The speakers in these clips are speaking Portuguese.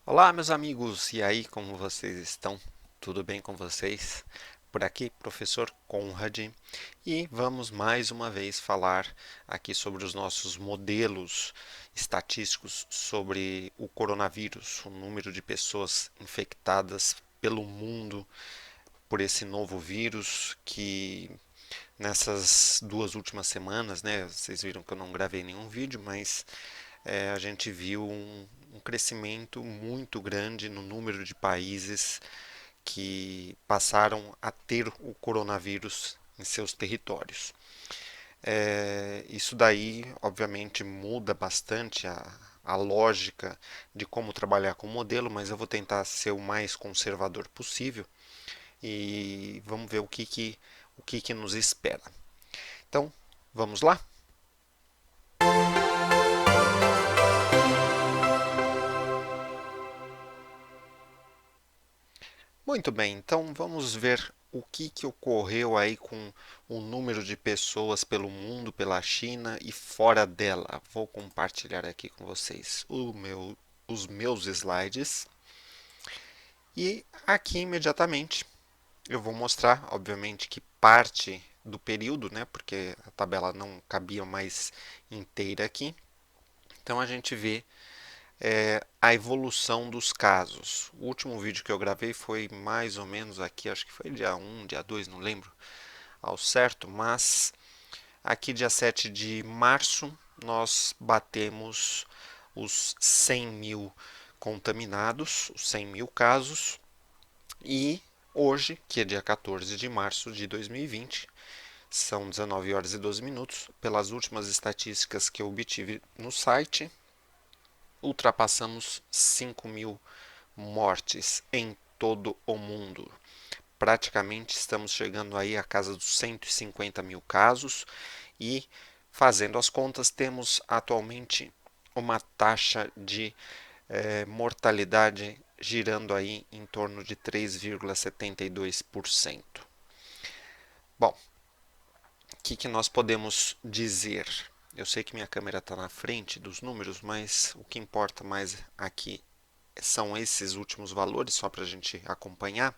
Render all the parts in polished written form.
Olá, meus amigos, e aí, como vocês estão? Tudo bem com vocês? Por aqui, professor Conrad, e vamos mais uma vez falar aqui sobre os nossos modelos estatísticos sobre o coronavírus, o número de pessoas infectadas pelo mundo por esse novo vírus que nessas duas últimas semanas, né? Vocês viram que eu não gravei nenhum vídeo, mas a gente viu um crescimento muito grande no número de países que passaram a ter o coronavírus em seus territórios. Isso daí, obviamente, muda bastante a lógica de como trabalhar com o modelo, mas eu vou tentar ser o mais conservador possível e vamos ver o que nos espera. Então, vamos lá? Muito bem, então vamos ver o que ocorreu aí com o número de pessoas pelo mundo, pela China e fora dela. Vou compartilhar aqui com vocês os meus slides e aqui imediatamente eu vou mostrar, obviamente, que parte do período, né, porque a tabela não cabia mais inteira aqui. Então a gente vê a evolução dos casos. O último vídeo que eu gravei foi mais ou menos aqui, acho que foi dia 1, dia 2, não lembro ao certo, mas aqui dia 7 de março nós batemos os 100 mil contaminados, os 100 mil casos, e hoje, que é dia 14 de março de 2020, são 19 horas e 12 minutos, pelas últimas estatísticas que eu obtive no site, ultrapassamos 5 mil mortes em todo o mundo. Praticamente estamos chegando aí à casa dos 150 mil casos e, fazendo as contas, temos atualmente uma taxa de mortalidade girando aí em torno de 3,72%. Bom, o que nós podemos dizer? Eu sei que minha câmera está na frente dos números, mas o que importa mais aqui são esses últimos valores, só para a gente acompanhar.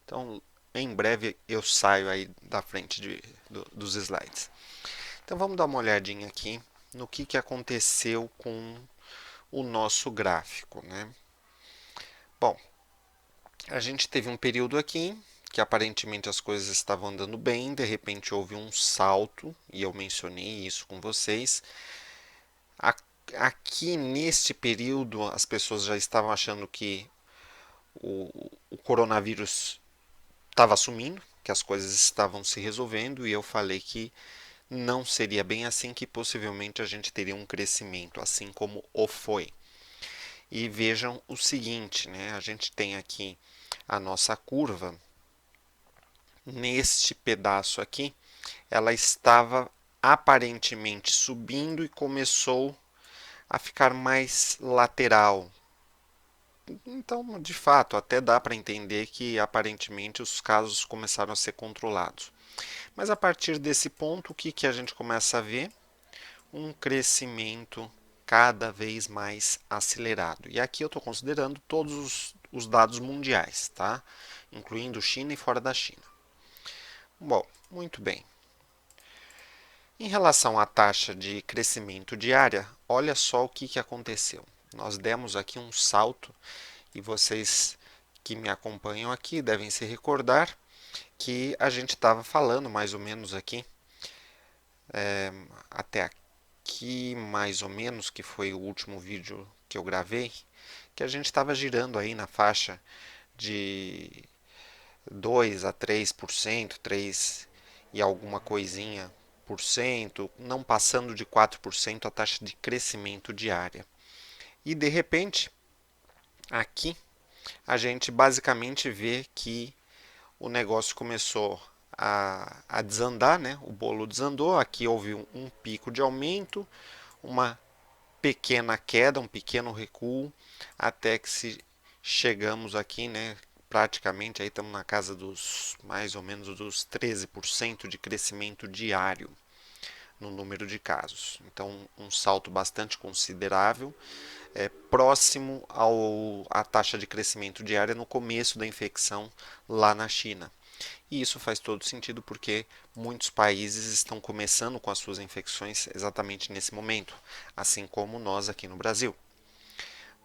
Então, em breve eu saio aí da frente dos slides. Então, vamos dar uma olhadinha aqui no que aconteceu com o nosso gráfico, né? Bom, a gente teve um período aqui que aparentemente as coisas estavam andando bem, de repente houve um salto, e eu mencionei isso com vocês. Aqui neste período as pessoas já estavam achando que o coronavírus estava sumindo, que as coisas estavam se resolvendo, e eu falei que não seria bem assim, que possivelmente a gente teria um crescimento, assim como o foi. E vejam o seguinte, né? A gente tem aqui a nossa curva, neste pedaço aqui, ela estava aparentemente subindo e começou a ficar mais lateral. Então, de fato, até dá para entender que aparentemente os casos começaram a ser controlados. Mas a partir desse ponto, o que a gente começa a ver? Um crescimento cada vez mais acelerado. E aqui eu estou considerando todos os dados mundiais, tá? Incluindo China e fora da China. Bom, muito bem. Em relação à taxa de crescimento diária, olha só o que aconteceu. Nós demos aqui um salto e vocês que me acompanham aqui devem se recordar que a gente estava falando mais ou menos aqui, até aqui mais ou menos, que foi o último vídeo que eu gravei, que a gente estava girando aí na faixa de 2 a 3%, 3 e alguma coisinha por cento, não passando de 4% a taxa de crescimento diária. E de repente, aqui a gente basicamente vê que o negócio começou a desandar, né? O bolo desandou, aqui houve um pico de aumento, uma pequena queda, um pequeno recuo, até que se chegamos aqui, né, praticamente aí estamos na casa dos mais ou menos dos 13% de crescimento diário no número de casos. Então, um salto bastante considerável. próximo à taxa de crescimento diária no começo da infecção lá na China. E isso faz todo sentido porque muitos países estão começando com as suas infecções exatamente nesse momento, assim como nós aqui no Brasil.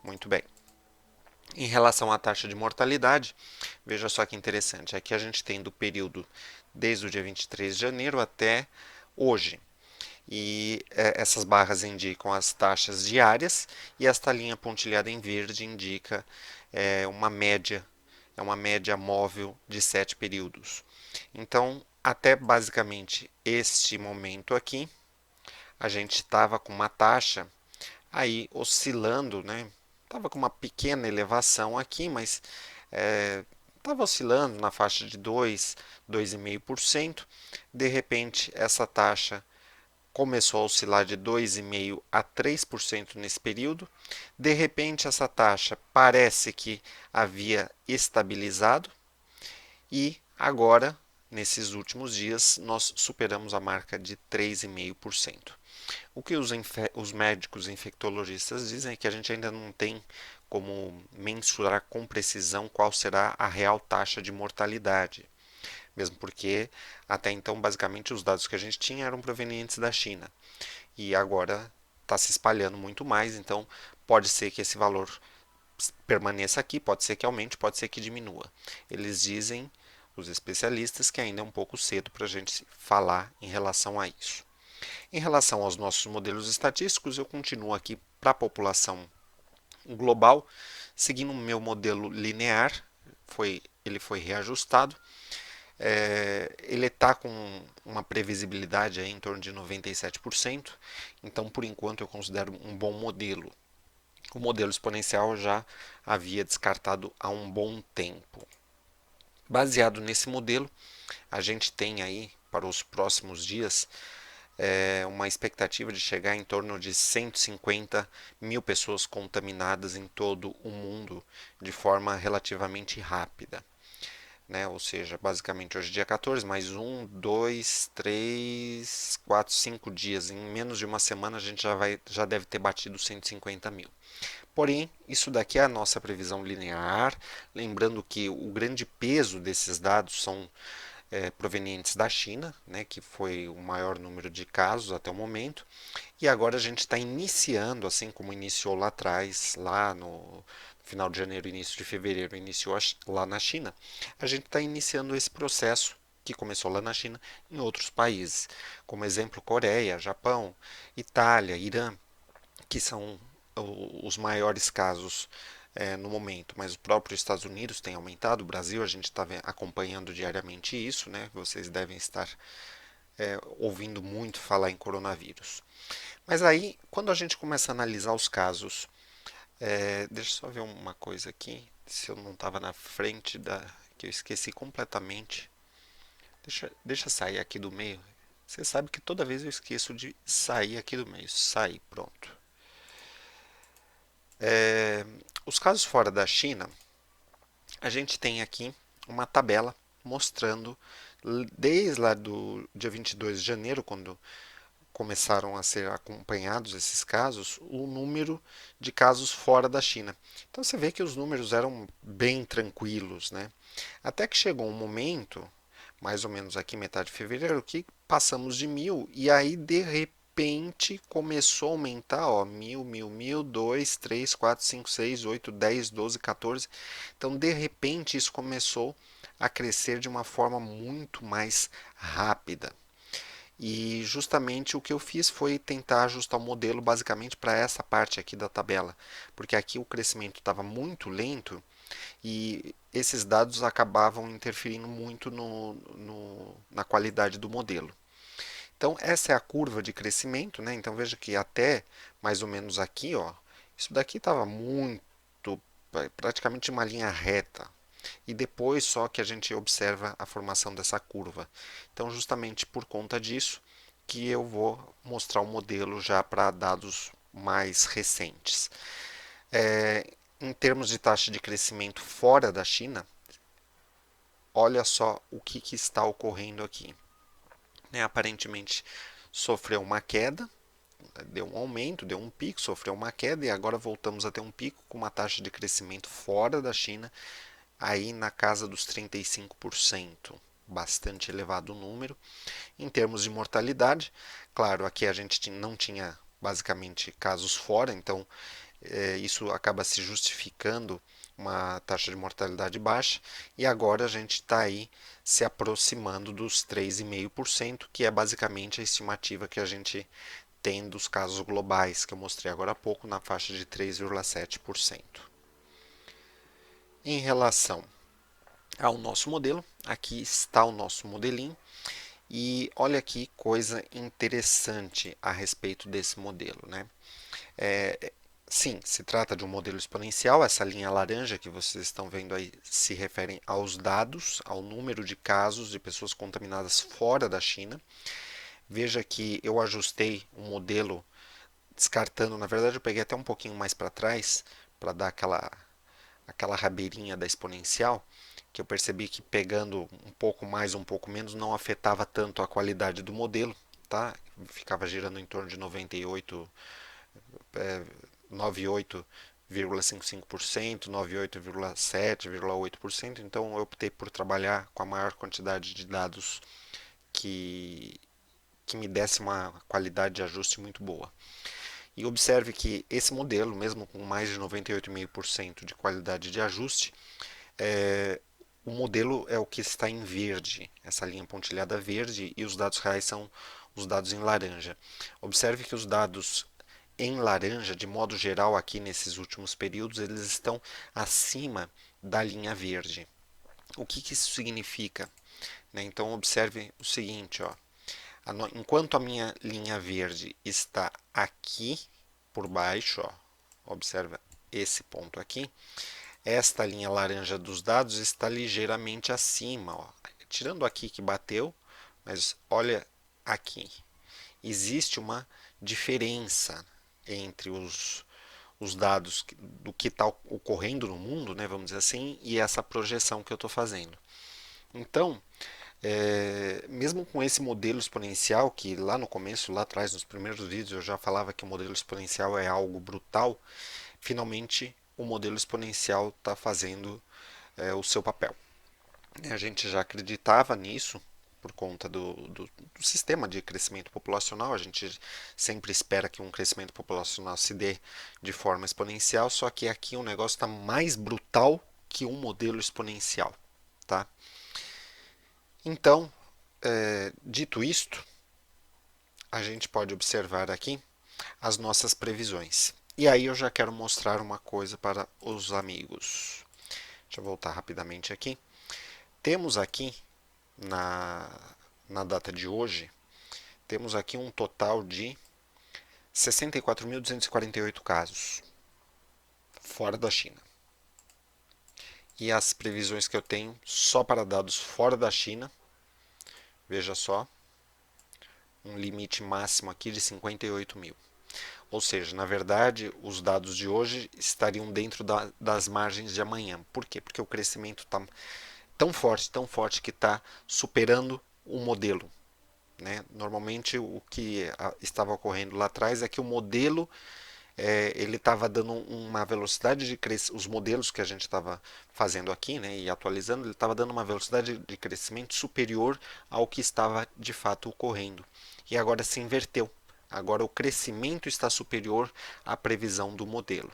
Muito bem. Em relação à taxa de mortalidade, veja só que interessante. Aqui a gente tem do período desde o dia 23 de janeiro até hoje. E essas barras indicam as taxas diárias e esta linha pontilhada em verde indica uma média, é uma média móvel de 7 períodos. Então, até basicamente este momento aqui, a gente estava com uma taxa aí oscilando, né? Estava com uma pequena elevação aqui, mas estava oscilando na faixa de 2, 2,5%. De repente, essa taxa começou a oscilar de 2,5% a 3% nesse período. De repente, essa taxa parece que havia estabilizado e agora, nesses últimos dias, nós superamos a marca de 3,5%. O que os médicos infectologistas dizem é que a gente ainda não tem como mensurar com precisão qual será a real taxa de mortalidade, mesmo porque até então basicamente os dados que a gente tinha eram provenientes da China e agora está se espalhando muito mais, então pode ser que esse valor permaneça aqui, pode ser que aumente, pode ser que diminua. Eles dizem, os especialistas, que ainda é um pouco cedo para a gente falar em relação a isso. Em relação aos nossos modelos estatísticos, eu continuo aqui para a população global, seguindo o meu modelo linear, ele foi reajustado. Ele está com uma previsibilidade aí em torno de 97%, então por enquanto eu considero um bom modelo. O modelo exponencial já havia descartado há um bom tempo. Baseado nesse modelo, a gente tem aí para os próximos dias uma expectativa de chegar em torno de 150 mil pessoas contaminadas em todo o mundo de forma relativamente rápida. Né? Ou seja, basicamente hoje é dia 14, mais um, dois, três, quatro, 5 dias. Em menos de uma semana a gente já deve ter batido 150 mil. Porém, isso daqui é a nossa previsão linear, lembrando que o grande peso desses dados são provenientes da China, né, que foi o maior número de casos até o momento, e agora a gente está iniciando, assim como iniciou lá atrás, lá no final de janeiro, início de fevereiro, iniciou lá na China, a gente está iniciando esse processo que começou lá na China em outros países, como exemplo Coreia, Japão, Itália, Irã, que são os maiores casos no momento, mas o próprio Estados Unidos tem aumentado, o Brasil a gente está acompanhando diariamente isso, né? Vocês devem estar ouvindo muito falar em coronavírus. Mas aí, quando a gente começa a analisar os casos, deixa eu só ver uma coisa aqui, se eu não estava na frente da, que eu esqueci completamente. Deixa sair aqui do meio. Você sabe que toda vez eu esqueço de sair aqui do meio. Sair, pronto. Os casos fora da China, a gente tem aqui uma tabela mostrando desde lá do dia 22 de janeiro, quando começaram a ser acompanhados esses casos, o número de casos fora da China. Então você vê que os números eram bem tranquilos, né? Até que chegou um momento, mais ou menos aqui metade de fevereiro, que passamos de 1.000 e aí de repente começou a aumentar, ó, 1.000, 1.000, 1.000, 2, 3, 4, 5, 6, 8, 10, 12, 14. Então de repente isso começou a crescer de uma forma muito mais rápida. E justamente o que eu fiz foi tentar ajustar o modelo basicamente para essa parte aqui da tabela, porque aqui o crescimento estava muito lento e esses dados acabavam interferindo muito na qualidade do modelo. Então essa é a curva de crescimento, né? Então veja que até mais ou menos aqui, ó, isso daqui estava muito, praticamente uma linha reta, e depois só que a gente observa a formação dessa curva. Então, justamente por conta disso, que eu vou mostrar o modelo já para dados mais recentes. Em termos de taxa de crescimento fora da China, olha só o que está ocorrendo aqui. Aparentemente sofreu uma queda, deu um aumento, deu um pico, sofreu uma queda e agora voltamos a ter um pico com uma taxa de crescimento fora da China aí na casa dos 35%, bastante elevado o número. Em termos de mortalidade, claro, aqui a gente não tinha basicamente casos fora, então isso acaba se justificando uma taxa de mortalidade baixa, e agora a gente está aí se aproximando dos 3,5%, que é basicamente a estimativa que a gente tem dos casos globais, que eu mostrei agora há pouco, na faixa de 3,7%. Em relação ao nosso modelo, aqui está o nosso modelinho, e olha que coisa interessante a respeito desse modelo, né? Sim, se trata de um modelo exponencial. Essa linha laranja que vocês estão vendo aí se refere aos dados, ao número de casos de pessoas contaminadas fora da China. Veja que eu ajustei o modelo descartando, na verdade eu peguei até um pouquinho mais para trás, para dar aquela rabeirinha da exponencial, que eu percebi que pegando um pouco mais, um pouco menos, não afetava tanto a qualidade do modelo, tá? Ficava girando em torno de 98, 98,55%, 98,7,8%. Então eu optei por trabalhar com a maior quantidade de dados que, que me desse uma qualidade de ajuste muito boa. E observe que esse modelo, mesmo com mais de 98,5% de qualidade de ajuste, o modelo é o que está em verde, essa linha pontilhada verde, e os dados reais são os dados em laranja. Observe que os dados em laranja, de modo geral, aqui nesses últimos períodos, eles estão acima da linha verde. O que isso significa? Então, observe o seguinte, ó. Enquanto a minha linha verde está aqui por baixo, ó, observa esse ponto aqui, esta linha laranja dos dados está ligeiramente acima, ó. Tirando aqui que bateu, mas olha aqui, existe uma diferença entre os dados do que está ocorrendo no mundo, né, vamos dizer assim, e essa projeção que eu estou fazendo. Então, mesmo com esse modelo exponencial, que lá no começo, lá atrás, nos primeiros vídeos, eu já falava que o modelo exponencial é algo brutal, finalmente o modelo exponencial está fazendo o seu papel. A gente já acreditava nisso por conta do sistema de crescimento populacional. A gente sempre espera que um crescimento populacional se dê de forma exponencial, só que aqui o negócio está mais brutal que um modelo exponencial. Tá? Então, dito isto, a gente pode observar aqui as nossas previsões. E aí eu já quero mostrar uma coisa para os amigos. Deixa eu voltar rapidamente aqui. Temos aqui na, na data de hoje, temos aqui um total de 64.248 casos fora da China. E as previsões que eu tenho só para dados fora da China, veja só, um limite máximo aqui de 58 mil. Ou seja, na verdade, os dados de hoje estariam dentro das margens de amanhã. Por quê? Porque o crescimento está tão forte que está superando o modelo. Né? Normalmente, o que estava ocorrendo lá atrás é que o modelo ele estava dando uma velocidade de crescimento, os modelos que a gente estava fazendo aqui, né, e atualizando, ele estava dando uma velocidade de crescimento superior ao que estava de fato ocorrendo. E agora se inverteu. Agora o crescimento está superior à previsão do modelo.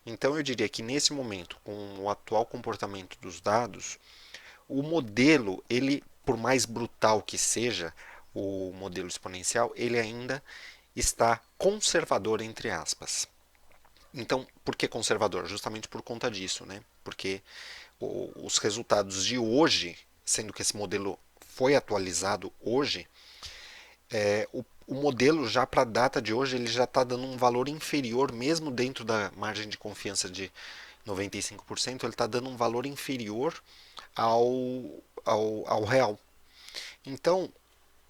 Então eu diria que nesse momento, com o atual comportamento dos dados, o modelo, ele, por mais brutal que seja o modelo exponencial, ele ainda está conservador, entre aspas. Então, por que conservador? Justamente por conta disso, né? Porque os resultados de hoje, sendo que esse modelo foi atualizado hoje, o modelo já para a data de hoje ele já está dando um valor inferior, mesmo dentro da margem de confiança de 95%, ele está dando um valor inferior ao real. Então,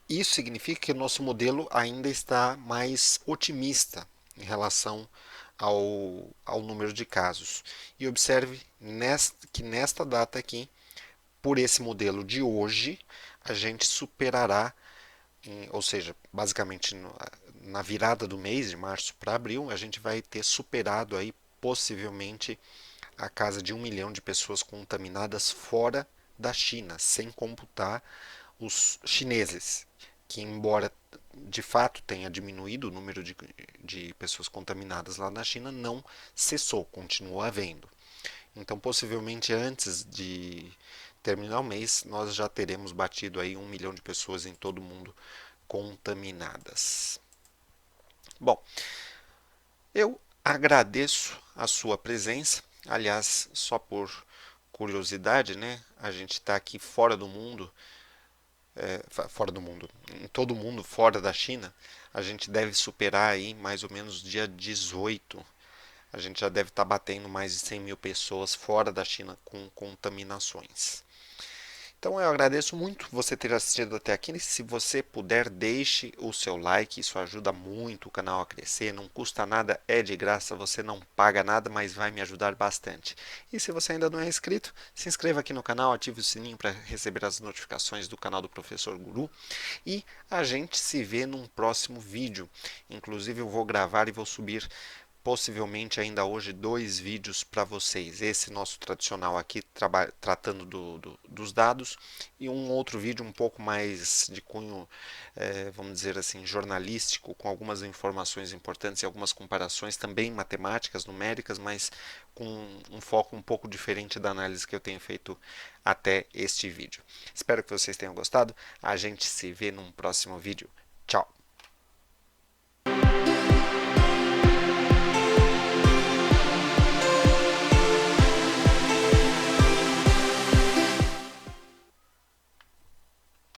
isso significa que o nosso modelo ainda está mais otimista em relação ao número de casos. E observe que nesta data aqui, por esse modelo de hoje, a gente superará ou seja, basicamente na virada do mês de março para abril, a gente vai ter superado aí possivelmente a casa de 1 milhão de pessoas contaminadas fora da China, sem computar os chineses, que embora de fato tenha diminuído o número de pessoas contaminadas lá na China, não cessou, continua havendo. Então, possivelmente antes de terminar o mês, nós já teremos batido aí 1 milhão de pessoas em todo o mundo contaminadas. Bom, eu agradeço a sua presença. Aliás, só por curiosidade, né? A gente está aqui fora do mundo, fora do mundo, em todo o mundo, fora da China. A gente deve superar aí mais ou menos dia 18. A gente já deve estar batendo mais de 100 mil pessoas fora da China com contaminações. Então eu agradeço muito você ter assistido até aqui. Se você puder, deixe o seu like, isso ajuda muito o canal a crescer. Não custa nada, é de graça, você não paga nada, mas vai me ajudar bastante. E se você ainda não é inscrito, se inscreva aqui no canal, ative o sininho para receber as notificações do canal do Professor Guru. E a gente se vê num próximo vídeo. Inclusive eu vou gravar e vou subir possivelmente ainda hoje 2 vídeos para vocês. Esse nosso tradicional aqui tratando dos dados e um outro vídeo um pouco mais de cunho, vamos dizer assim, jornalístico, com algumas informações importantes e algumas comparações também matemáticas, numéricas, mas com um foco um pouco diferente da análise que eu tenho feito até este vídeo. Espero que vocês tenham gostado. A gente se vê num próximo vídeo. Tchau!